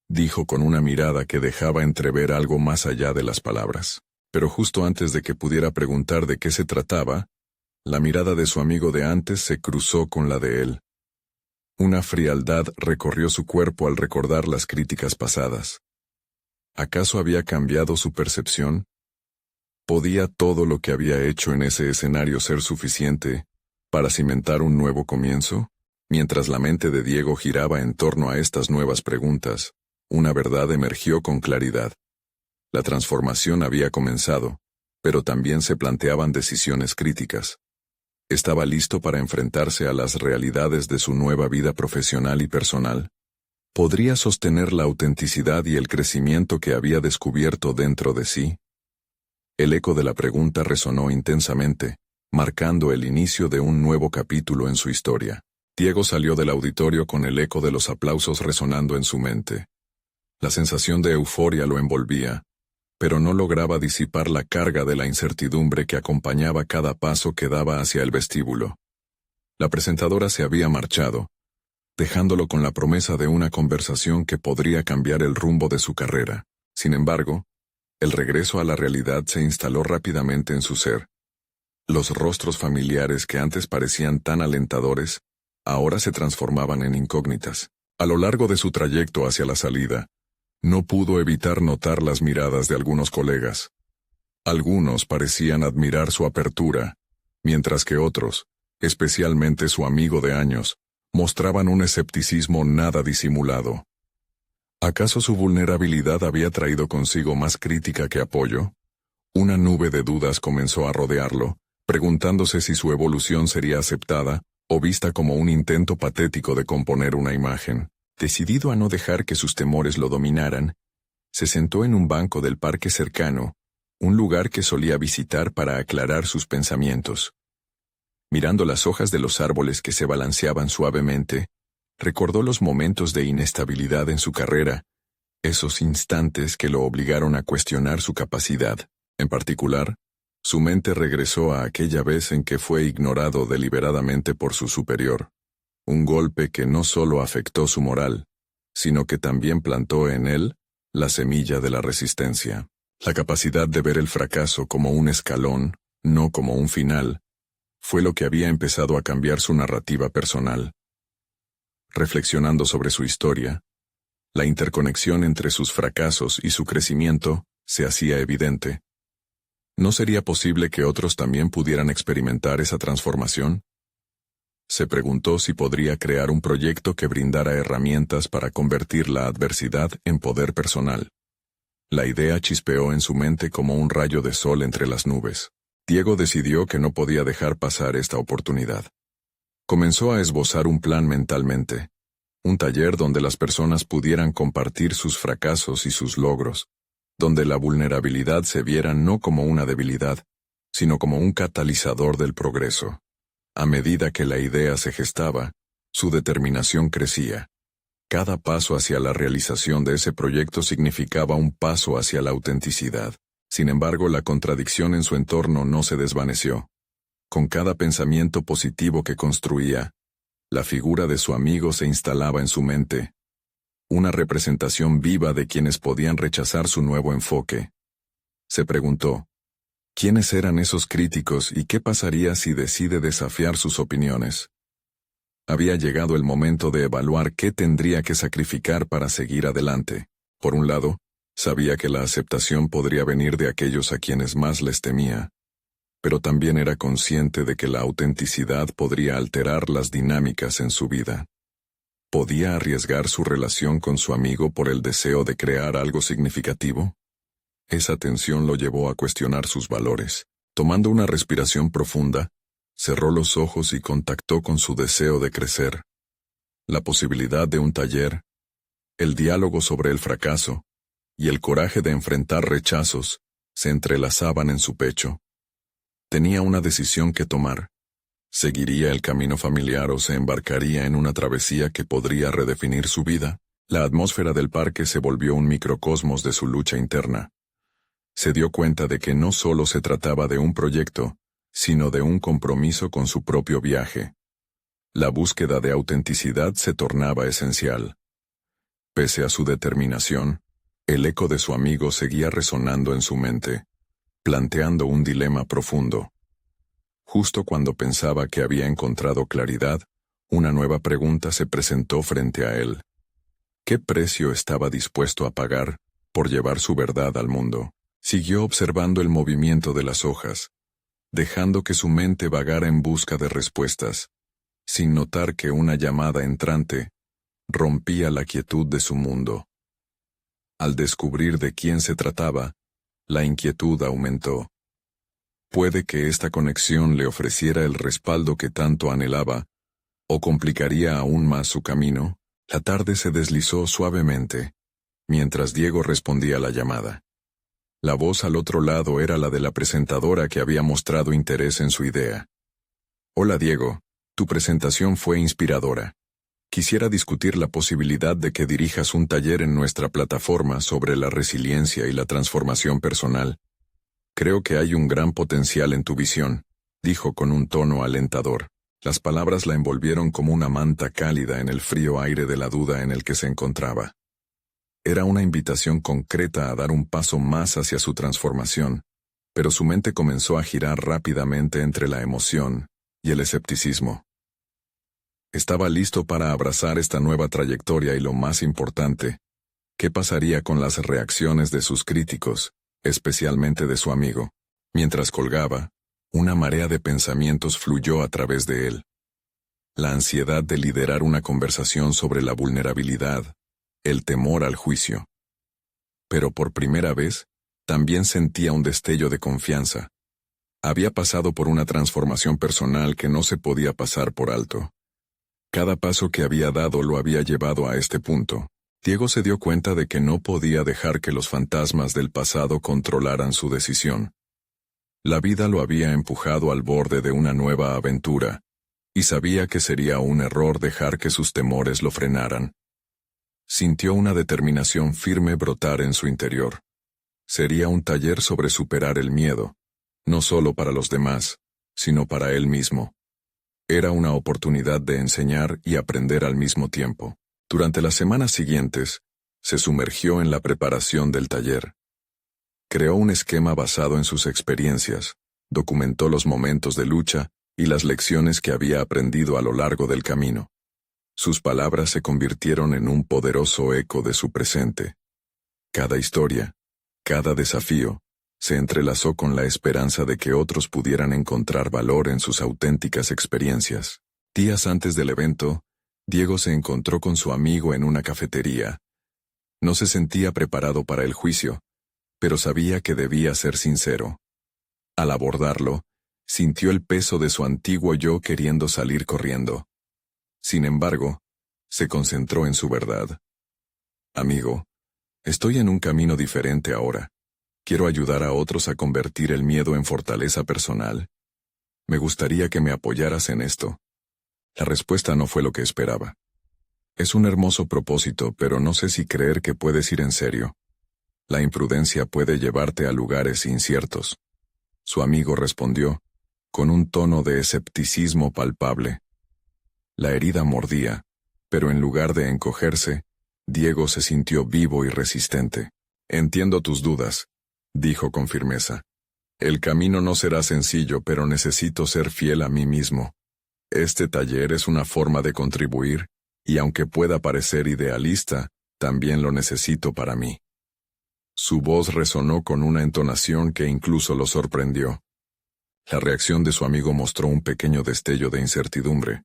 A: dijo con una mirada que dejaba entrever algo más allá de las palabras. Pero justo antes de que pudiera preguntar de qué se trataba, la mirada de su amigo de antes se cruzó con la de él. Una frialdad recorrió su cuerpo al recordar las críticas pasadas. ¿Acaso había cambiado su percepción? ¿Podía todo lo que había hecho en ese escenario ser suficiente para cimentar un nuevo comienzo? Mientras la mente de Diego giraba en torno a estas nuevas preguntas, una verdad emergió con claridad. La transformación había comenzado, pero también se planteaban decisiones críticas. ¿Estaba listo para enfrentarse a las realidades de su nueva vida profesional y personal? ¿Podría sostener la autenticidad y el crecimiento que había descubierto dentro de sí? El eco de la pregunta resonó intensamente, marcando el inicio de un nuevo capítulo en su historia. Diego salió del auditorio con el eco de los aplausos resonando en su mente. La sensación de euforia lo envolvía, pero no lograba disipar la carga de la incertidumbre que acompañaba cada paso que daba hacia el vestíbulo. La presentadora se había marchado, dejándolo con la promesa de una conversación que podría cambiar el rumbo de su carrera. Sin embargo, el regreso a la realidad se instaló rápidamente en su ser. Los rostros familiares que antes parecían tan alentadores, ahora se transformaban en incógnitas. A lo largo de su trayecto hacia la salida, no pudo evitar notar las miradas de algunos colegas. Algunos parecían admirar su apertura, mientras que otros, especialmente su amigo de años, mostraban un escepticismo nada disimulado. ¿Acaso su vulnerabilidad había traído consigo más crítica que apoyo? Una nube de dudas comenzó a rodearlo, preguntándose si su evolución sería aceptada o vista como un intento patético de componer una imagen. Decidido a no dejar que sus temores lo dominaran, se sentó en un banco del parque cercano, un lugar que solía visitar para aclarar sus pensamientos. Mirando las hojas de los árboles que se balanceaban suavemente, recordó los momentos de inestabilidad en su carrera, esos instantes que lo obligaron a cuestionar su capacidad. En particular, su mente regresó a aquella vez en que fue ignorado deliberadamente por su superior. Un golpe que no solo afectó su moral, sino que también plantó en él la semilla de la resistencia. La capacidad de ver el fracaso como un escalón, no como un final, fue lo que había empezado a cambiar su narrativa personal. Reflexionando sobre su historia, la interconexión entre sus fracasos y su crecimiento se hacía evidente. ¿No sería posible que otros también pudieran experimentar esa transformación? Se preguntó si podría crear un proyecto que brindara herramientas para convertir la adversidad en poder personal. La idea chispeó en su mente como un rayo de sol entre las nubes. Diego decidió que no podía dejar pasar esta oportunidad. Comenzó a esbozar un plan mentalmente, un taller donde las personas pudieran compartir sus fracasos y sus logros, donde la vulnerabilidad se viera no como una debilidad, sino como un catalizador del progreso. A medida que la idea se gestaba, su determinación crecía. Cada paso hacia la realización de ese proyecto significaba un paso hacia la autenticidad. Sin embargo, la contradicción en su entorno no se desvaneció. Con cada pensamiento positivo que construía, la figura de su amigo se instalaba en su mente, una representación viva de quienes podían rechazar su nuevo enfoque. Se preguntó, ¿quiénes eran esos críticos y qué pasaría si decide desafiar sus opiniones? Había llegado el momento de evaluar qué tendría que sacrificar para seguir adelante. Por un lado, sabía que la aceptación podría venir de aquellos a quienes más les temía, pero también era consciente de que la autenticidad podría alterar las dinámicas en su vida. ¿Podía arriesgar su relación con su amigo por el deseo de crear algo significativo? Esa tensión lo llevó a cuestionar sus valores. Tomando una respiración profunda, cerró los ojos y contactó con su deseo de crecer. La posibilidad de un taller, el diálogo sobre el fracaso, y el coraje de enfrentar rechazos, se entrelazaban en su pecho. Tenía una decisión que tomar. ¿Seguiría el camino familiar o se embarcaría en una travesía que podría redefinir su vida? La atmósfera del parque se volvió un microcosmos de su lucha interna. Se dio cuenta de que no solo se trataba de un proyecto, sino de un compromiso con su propio viaje. La búsqueda de autenticidad se tornaba esencial. Pese a su determinación, el eco de su amigo seguía resonando en su mente, planteando un dilema profundo. Justo cuando pensaba que había encontrado claridad, una nueva pregunta se presentó frente a él. ¿Qué precio estaba dispuesto a pagar por llevar su verdad al mundo? Siguió observando el movimiento de las hojas, dejando que su mente vagara en busca de respuestas, sin notar que una llamada entrante rompía la quietud de su mundo. Al descubrir de quién se trataba, la inquietud aumentó. Puede que esta conexión le ofreciera el respaldo que tanto anhelaba, o complicaría aún más su camino. La tarde se deslizó suavemente, mientras Diego respondía a la llamada. La voz al otro lado era la de la presentadora que había mostrado interés en su idea. Hola Diego, tu presentación fue inspiradora. Quisiera discutir la posibilidad de que dirijas un taller en nuestra plataforma sobre la resiliencia y la transformación personal. Creo que hay un gran potencial en tu visión, dijo con un tono alentador. Las palabras la envolvieron como una manta cálida en el frío aire de la duda en el que se encontraba. Era una invitación concreta a dar un paso más hacia su transformación, pero su mente comenzó a girar rápidamente entre la emoción y el escepticismo. Estaba listo para abrazar esta nueva trayectoria y lo más importante, ¿qué pasaría con las reacciones de sus críticos, especialmente de su amigo? Mientras colgaba, una marea de pensamientos fluyó a través de él. La ansiedad de liderar una conversación sobre la vulnerabilidad, el temor al juicio. Pero por primera vez, también sentía un destello de confianza. Había pasado por una transformación personal que no se podía pasar por alto. Cada paso que había dado lo había llevado a este punto. Diego se dio cuenta de que no podía dejar que los fantasmas del pasado controlaran su decisión. La vida lo había empujado al borde de una nueva aventura, y sabía que sería un error dejar que sus temores lo frenaran. Sintió una determinación firme brotar en su interior. Sería un taller sobre superar el miedo, no solo para los demás, sino para él mismo. Era una oportunidad de enseñar y aprender al mismo tiempo. Durante las semanas siguientes, se sumergió en la preparación del taller. Creó un esquema basado en sus experiencias, documentó los momentos de lucha y las lecciones que había aprendido a lo largo del camino. Sus palabras se convirtieron en un poderoso eco de su presente. Cada historia, cada desafío, se entrelazó con la esperanza de que otros pudieran encontrar valor en sus auténticas experiencias. Días antes del evento, Diego se encontró con su amigo en una cafetería. No se sentía preparado para el juicio, pero sabía que debía ser sincero. Al abordarlo, sintió el peso de su antiguo yo queriendo salir corriendo. Sin embargo, se concentró en su verdad. Amigo, estoy en un camino diferente ahora. Quiero ayudar a otros a convertir el miedo en fortaleza personal. Me gustaría que me apoyaras en esto. La respuesta no fue lo que esperaba. Es un hermoso propósito, pero no sé si creer que puedes ir en serio. La imprudencia puede llevarte a lugares inciertos. Su amigo respondió, con un tono de escepticismo palpable. La herida mordía, pero en lugar de encogerse, Diego se sintió vivo y resistente. Entiendo tus dudas, dijo con firmeza. El camino no será sencillo, pero necesito ser fiel a mí mismo. Este taller es una forma de contribuir, y aunque pueda parecer idealista, también lo necesito para mí. Su voz resonó con una entonación que incluso lo sorprendió. La reacción de su amigo mostró un pequeño destello de incertidumbre,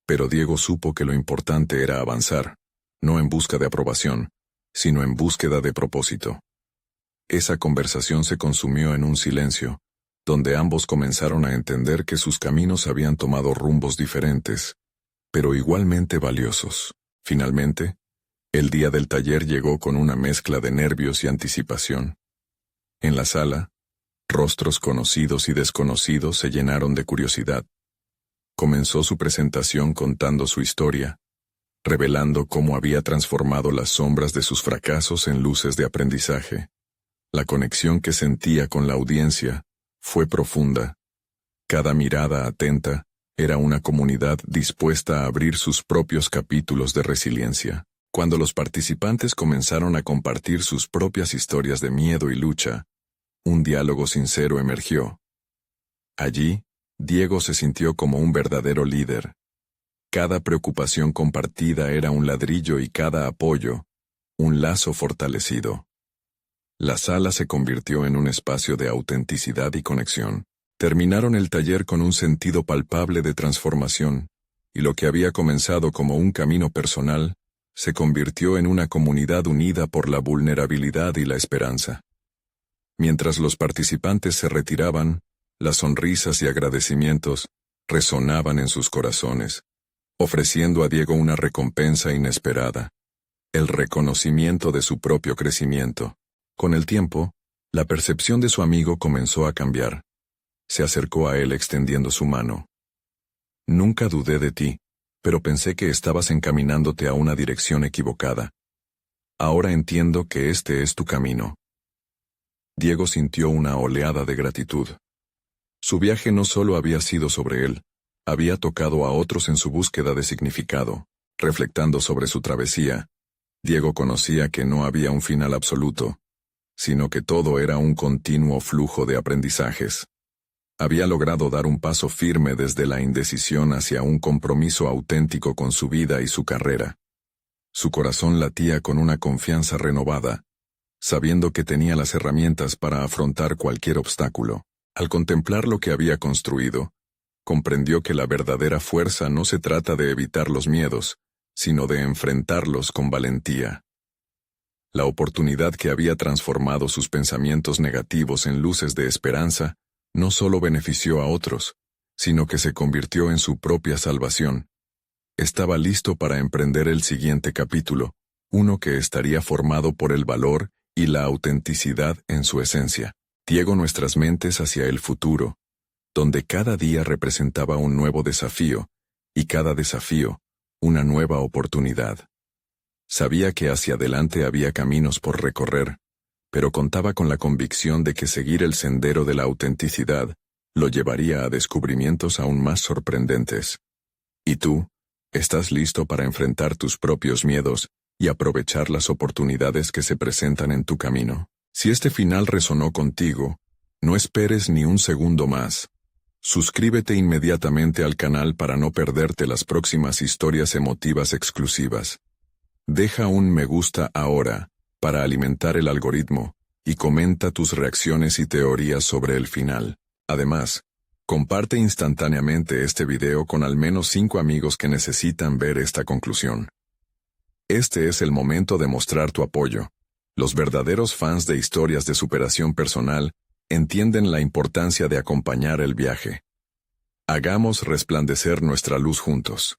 A: pero Diego supo que lo importante era avanzar, no en busca de aprobación, sino en búsqueda de propósito. Esa conversación se consumió en un silencio, donde ambos comenzaron a entender que sus caminos habían tomado rumbos diferentes, pero igualmente valiosos. Finalmente, el día del taller llegó con una mezcla de nervios y anticipación. En la sala, rostros conocidos y desconocidos se llenaron de curiosidad. Comenzó su presentación contando su historia, revelando cómo había transformado las sombras de sus fracasos en luces de aprendizaje. La conexión que sentía con la audiencia fue profunda. Cada mirada atenta era una comunidad dispuesta a abrir sus propios capítulos de resiliencia. Cuando los participantes comenzaron a compartir sus propias historias de miedo y lucha, un diálogo sincero emergió. Allí, Diego se sintió como un verdadero líder. Cada preocupación compartida era un ladrillo y cada apoyo, un lazo fortalecido. La sala se convirtió en un espacio de autenticidad y conexión. Terminaron el taller con un sentido palpable de transformación, y lo que había comenzado como un camino personal, se convirtió en una comunidad unida por la vulnerabilidad y la esperanza. Mientras los participantes se retiraban, las sonrisas y agradecimientos resonaban en sus corazones, ofreciendo a Diego una recompensa inesperada, el reconocimiento de su propio crecimiento. Con el tiempo, la percepción de su amigo comenzó a cambiar. Se acercó a él extendiendo su mano. Nunca dudé de ti, pero pensé que estabas encaminándote a una dirección equivocada. Ahora entiendo que este es tu camino. Diego sintió una oleada de gratitud. Su viaje no solo había sido sobre él, había tocado a otros en su búsqueda de significado. Reflectando sobre su travesía, Diego conocía que no había un final absoluto, sino que todo era un continuo flujo de aprendizajes. Había logrado dar un paso firme desde la indecisión hacia un compromiso auténtico con su vida y su carrera. Su corazón latía con una confianza renovada, sabiendo que tenía las herramientas para afrontar cualquier obstáculo. Al contemplar lo que había construido, comprendió que la verdadera fuerza no se trata de evitar los miedos, sino de enfrentarlos con valentía. La oportunidad que había transformado sus pensamientos negativos en luces de esperanza no solo benefició a otros, sino que se convirtió en su propia salvación. Estaba listo para emprender el siguiente capítulo, uno que estaría formado por el valor y la autenticidad en su esencia. Diego nuestras mentes hacia el futuro, donde cada día representaba un nuevo desafío, y cada desafío, una nueva oportunidad. Sabía que hacia adelante había caminos por recorrer, pero contaba con la convicción de que seguir el sendero de la autenticidad lo llevaría a descubrimientos aún más sorprendentes. ¿Y tú? ¿Estás listo para enfrentar tus propios miedos y aprovechar las oportunidades que se presentan en tu camino? Si este final resonó contigo, no esperes ni un segundo más. Suscríbete inmediatamente al canal para no perderte las próximas historias emotivas exclusivas. Deja un me gusta ahora, para alimentar el algoritmo, y comenta tus reacciones y teorías sobre el final. Además, comparte instantáneamente este video con al menos 5 amigos que necesitan ver esta conclusión. Este es el momento de mostrar tu apoyo. Los verdaderos fans de historias de superación personal entienden la importancia de acompañar el viaje. Hagamos resplandecer nuestra luz juntos.